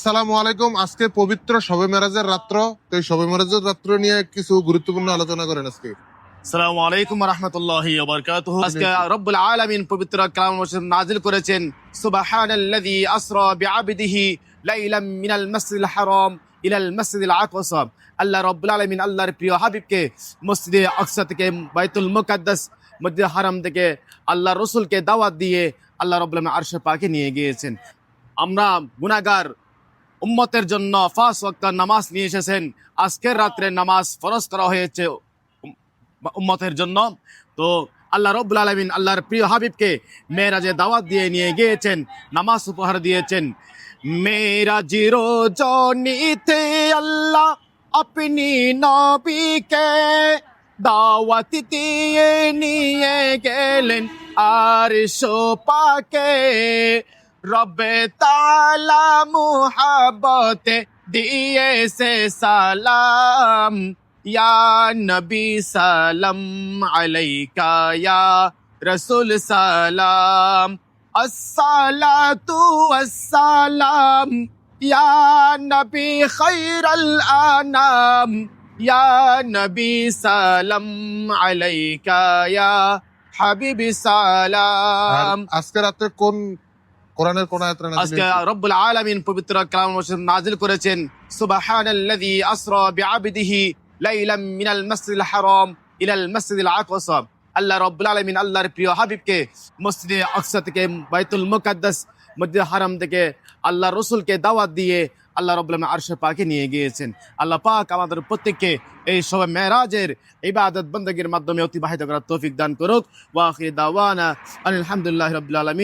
আসসালামু আলাইকুম। আজকে পবিত্র শবে মেরাজের রাত্র। তো এই শবে মেরাজের রাত্র নিয়ে কিছু গুরুত্বপূর্ণ আলোচনা করেন আজকে। আসসালামু আলাইকুম ওয়া রাহমাতুল্লাহি ওয়া বারাকাতুহু। আজকে রব্বুল আলামিন পবিত্র কালাম নাযিল করেছেন, সুবহানাল্লাযী আসরা বিআবদিহি লাইলাম মিনাল মাসজিদিল হারাম ইলাল মাসজিদিল আকসা। আল্লাহ রব্বুল আলামিন আল্লাহর প্রিয় হাবিবকে মসজিদে আকসা থেকে বাইতুল মুকাদ্দাস মসজিদে হারাম থেকে আল্লাহ রসুলকে দাওয়াত দিয়ে আল্লাহ রব্বুল আলামিন আরশে পাকে নিয়ে গিয়েছেন। আমরা গুনাহগার উম্মতের জন্য 5 ওয়াক্ত নামাজ নিয়ে এসেছেন। আজকের রাত্রে নামাজ ফরজ করা হয়েছে উম্মতের জন্য। তো আল্লাহ রব্বুল আলামিন আল্লাহর প্রিয় হাবিবকে মেরাজে দাওয়াত দিয়ে নিয়ে গিয়েছেন, নামাজ উপহার দিয়েছেন। মেরাজের রজনীতে আল্লাহ আপনি নবীকে দাওয়াত দিয়ে নিয়ে গেলেন আরশ পাকে। রব্বে তাআলা মুহাব্বতে দিয়েছে সালাম, ইয়া নবী সালাম আলাইকা, ইয়া রসুল সালাম। আসসালাতু ওয়াসসালাম ইয়া নবী খায়রাল আনাম, ইয়া নবী সালাম আলাইকা, ইয়া হাবিবি আর সালাম। আজকে রাত্রে কোন কোরআনের কোন আয়াত নাযিল আজকে হয়েছে? রব্বুল আলামিন পবিত্র কালাম নাযিল করেছেন, সুবহানাল্লাযী আসরা বিআবদিহি লাইলাম মিনাল মাসজিদিল হারাম ইলাল মাসজিদিল আকসা। আল্লাহ রব্বুল আলামিন আল্লাহর প্রিয় হাবিবকে মসজিদে আকসা থেকে বাইতুল মুকাদ্দাস মসজিদে হারাম থেকে আল্লাহ রসুলকে দাওয়াত দিয়ে আল্লাহ রব্বুল আলামিন আরশে পাকে নিয়ে গিয়েছেন। আল্লাহ পাক আমাদের প্রত্যেককে এই শবে মেরাজের ইবাদত বندگির মাধ্যমে অতিবাহিত করার তৌফিক দান করুক। ওয়া আখির দাওয়ানা আলহামদুলিল্লাহি রাব্বিল আলামিন।